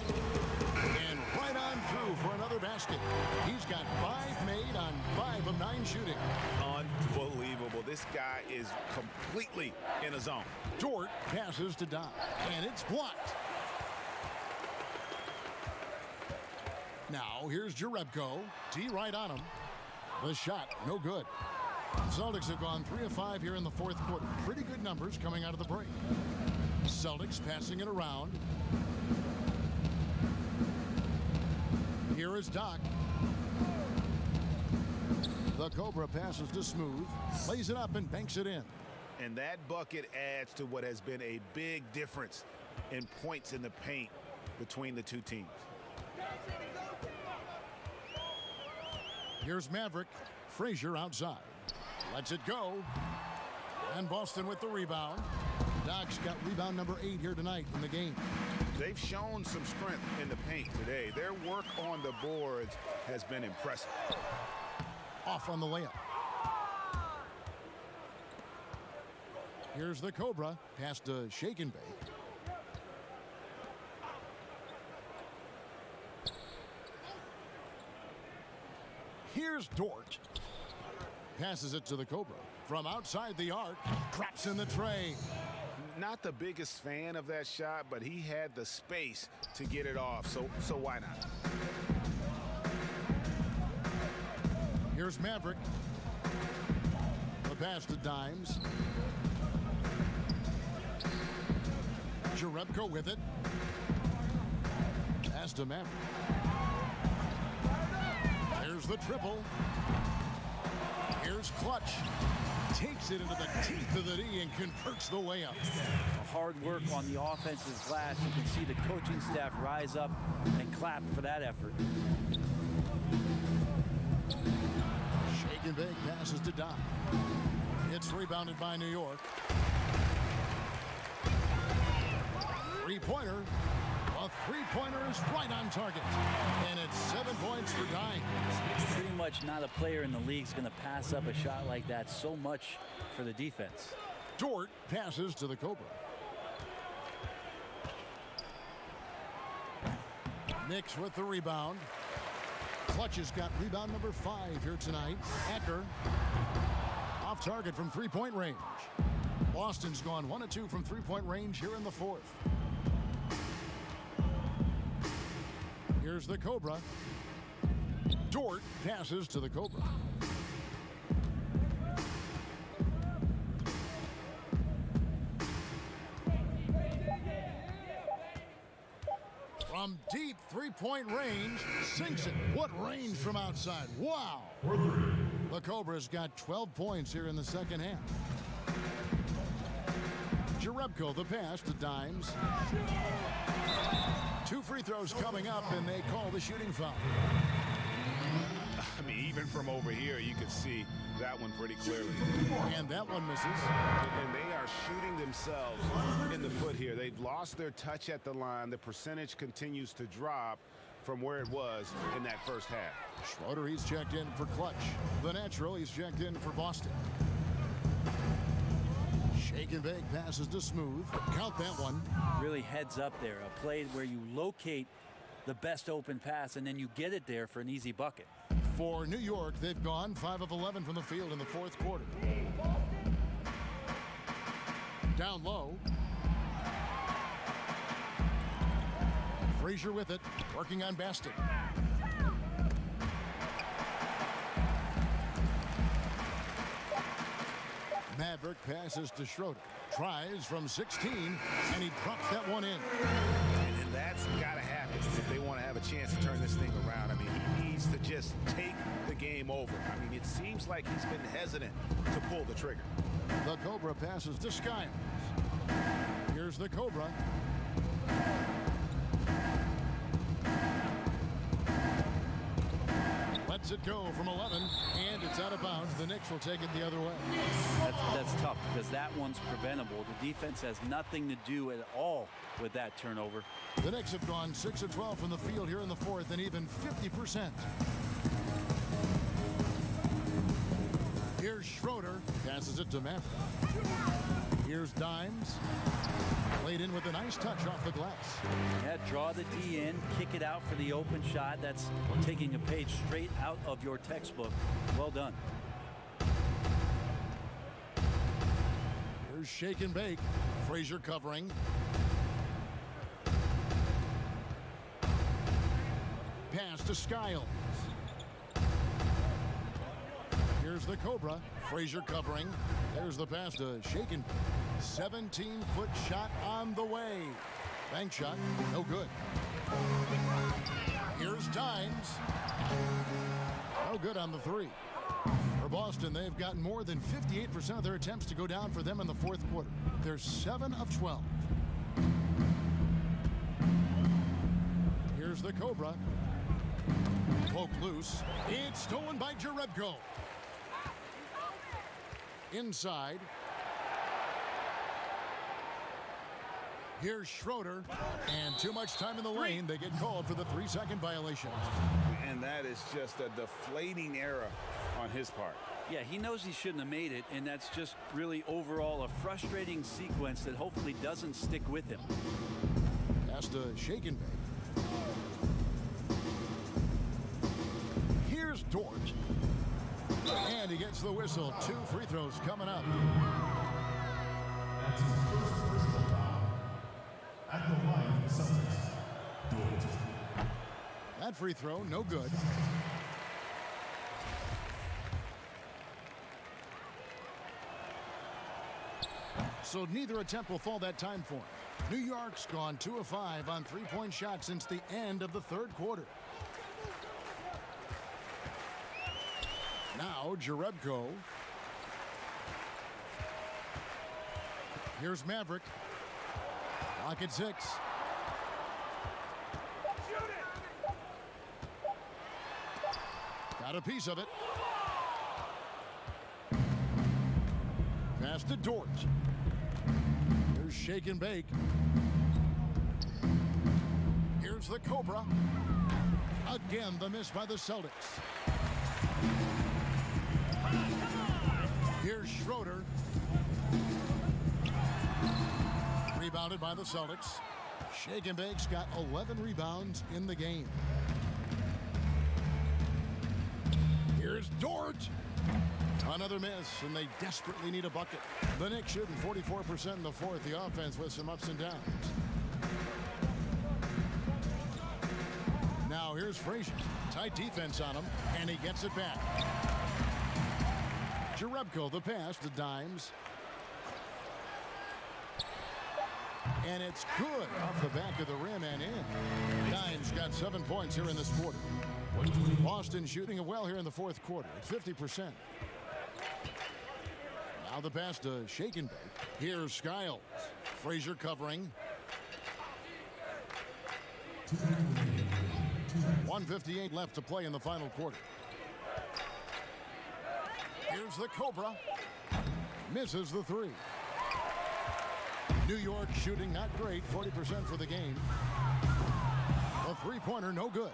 And right on through for another basket. He's got 5 made on 5 of 9 shooting. Unbelievable. This guy is completely in a zone. Dort passes to Dom. And it's blocked. Now here's Jerebko. T right on him. The shot, no good. Celtics have gone 3 of 5 here in the fourth quarter. Pretty good numbers coming out of the break. Celtics passing it around. Here is Doc. The Cobra passes to Smooth. Lays it up and banks it in. And that bucket adds to what has been a big difference in points in the paint between the two teams. Here's Maverick. Frazier outside. Lets it go. And Boston with the rebound. Doc's got rebound number 8 here tonight in the game. They've shown some strength in the paint today. Their work on the boards has been impressive. Off on the layup. Here's the Cobra. Pass to Shake and Bake. Here's Dort. Passes it to the Cobra. From outside the arc, drops in the tray. Not the biggest fan of that shot, but he had the space to get it off, so why not? Here's Maverick. The pass to Dimes. Jerebko with it. Pass to Maverick. There's the triple. Here's Clutch. Takes it into the teeth of the D and converts the layup. Hard work on the offensive glass. You can see the coaching staff rise up and clap for that effort. Shake and Bake passes to Doc. It's rebounded by New York. Three-pointer. A three-pointer is right on target. And it's 7 points for Dimes. Pretty much not a player in the league is going to pass up a shot like that so much for the defense. Dort passes to the Cobra. Knicks with the rebound. Clutch has got rebound number 5 here tonight. Acker off target from three-point range. Boston's gone 1 of 2 from three-point range here in the fourth. Here's the Cobra. Dort passes to the Cobra. From deep three-point range, sinks it. What range from outside. Wow. The Cobra's got 12 points here in the second half. Jerebko, the pass to Dimes. 2 free throws coming up, and they call the shooting foul. I mean, from over here, you could see that one pretty clearly. And that one misses. And they are shooting themselves in the foot here. They've lost their touch at the line. The percentage continues to drop from where it was in that first half. Schroeder, he's checked in for clutch. The natural, he's checked in for Boston. Shake and bake passes to Smooth. Count that one. Really heads up there. A play where you locate the best open pass and then you get it there for an easy bucket. For New York, they've gone 5 of 11 from the field in the fourth quarter. Down low. Frazier with it, working on Baston. Maverick passes to Schroeder. Tries from 16, and he drops that one in. And that's got to happen if they want to have a chance to turn this thing around. I mean, he needs to just take the game over. I mean, it seems like he's been hesitant to pull the trigger. The Cobra passes to Skiles. Here's the Cobra. Lets it go from 11, and it's out of bounds. The Knicks will take it the other way. That's tough because that one's preventable. The defense has nothing to do at all with that turnover. The Knicks have gone 6 of 12 from the field here in the fourth, and even 50%. Here's Schroeder, passes it to Maverick. Here's Dimes, laid in with a nice touch off the glass. Yeah, draw the D in, kick it out for the open shot. That's taking a page straight out of your textbook. Well done. Here's Shake and Bake. Frazier covering. Pass to Skiles. Here's the Cobra. Frazier covering. There's the pass to Shake and Bake. 17-foot shot on the way. Bank shot, no good. Here's Dimes. No good on the three. For Boston, they've gotten more than 58% of their attempts to go down for them in the fourth quarter. They're 7 of 12. Here's the Cobra. Poke loose. It's stolen by Jerebko. Inside. Here's Schroeder, and too much time in the lane. They get called for the 3-second violation. And that is just a deflating error on his part. Yeah, he knows he shouldn't have made it, and that's just really overall a frustrating sequence that hopefully doesn't stick with him. Pass to Shake and Bake. Here's Dort. And he gets the whistle. 2 free throws coming up. That's his first personal foul. At the line for the Celtics, Dort. That free throw, no good. So neither attempt will fall that time for him. New York's gone 2 of 5 on 3-point shots since the end of the third quarter. Now Jerebko. Here's Maverick. Lock at 6. Got a piece of it. Pass to Dort. Here's Shake and Bake. Here's the Cobra. Again, the miss by the Celtics. Here's Schroeder. Rebounded by the Celtics. Shake and Bake's got 11 rebounds in the game. Here's Dort. Another miss, and they desperately need a bucket. The Knicks shooting 44% in the fourth. The offense with some ups and downs. Now here's Frazier. Tight defense on him, and he gets it back. Jerebko, the pass to Dimes. And it's good off the back of the rim and in. Dimes got 7 points here in this quarter. Boston shooting it well here in the fourth quarter at 50%. Now the pass to Shake and Bake. Here's Skiles. Frazier covering. 1:58 left to play in the final quarter. Here's the Cobra. Misses the three. New York shooting not great, 40% for the game. A three-pointer, no good.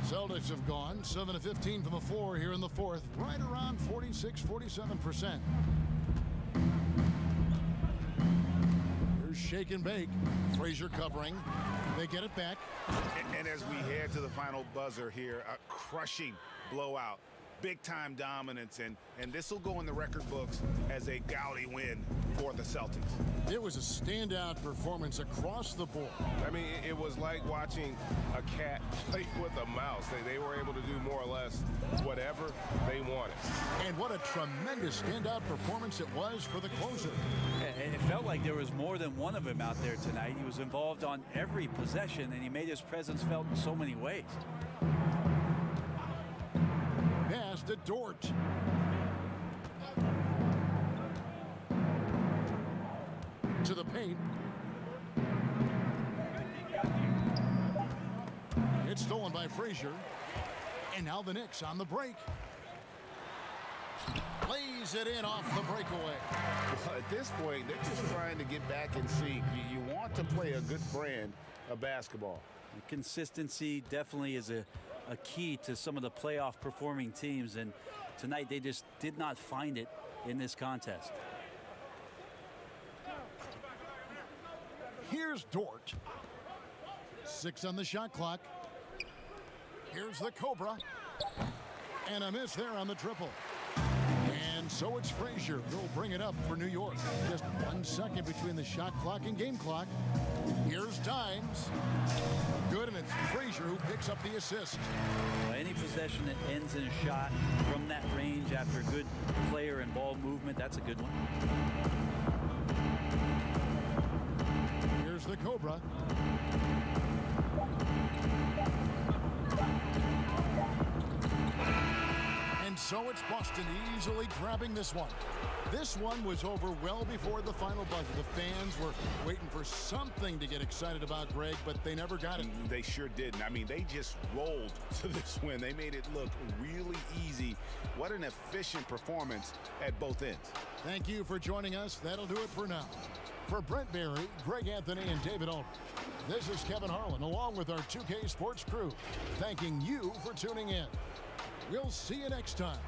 Celtics have gone 7 of 15 from the floor here in the fourth, right around 46-47%. Here's shake and bake. Frazier covering. They get it back. And as we head to the final buzzer here, a crushing blowout. Big-time dominance, and this will go in the record books as a gaudy win for the Celtics. It was a standout performance across the board. I mean, it was like watching a cat play with a mouse. They were able to do more or less whatever they wanted. And what a tremendous standout performance it was for the closer. It felt like there was more than one of them out there tonight. He was involved on every possession, and he made his presence felt in so many ways. Pass to Dort. To the paint. It's stolen by Frazier. And now the Knicks on the break. Plays it in off the breakaway. Well, at this point, they're just trying to get back in sync. You want to play a good brand of basketball. Consistency definitely is a key to some of the playoff performing teams, and tonight they just did not find it in this contest. Here's Dort. 6 on the shot clock. Here's the Cobra. And a miss there on the triple. And so it's Frazier who'll bring it up for New York. Just 1 second between the shot clock and game clock. Here's Dimes. Good, and it's Frazier who picks up the assist. Well, any possession that ends in a shot from that range after good player and ball movement, that's a good one. Here's the Cobra. And so it's Boston easily grabbing this one. This one was over well before the final buzzer. The fans were waiting for something to get excited about, Greg, but they never got it. They sure didn't. I mean, they just rolled to this win. They made it look really easy. What an efficient performance at both ends. Thank you for joining us. That'll do it for now. For Brent Barry, Greg Anthony, and David Aldridge, this is Kevin Harlan along with our 2K Sports crew, thanking you for tuning in. We'll see you next time.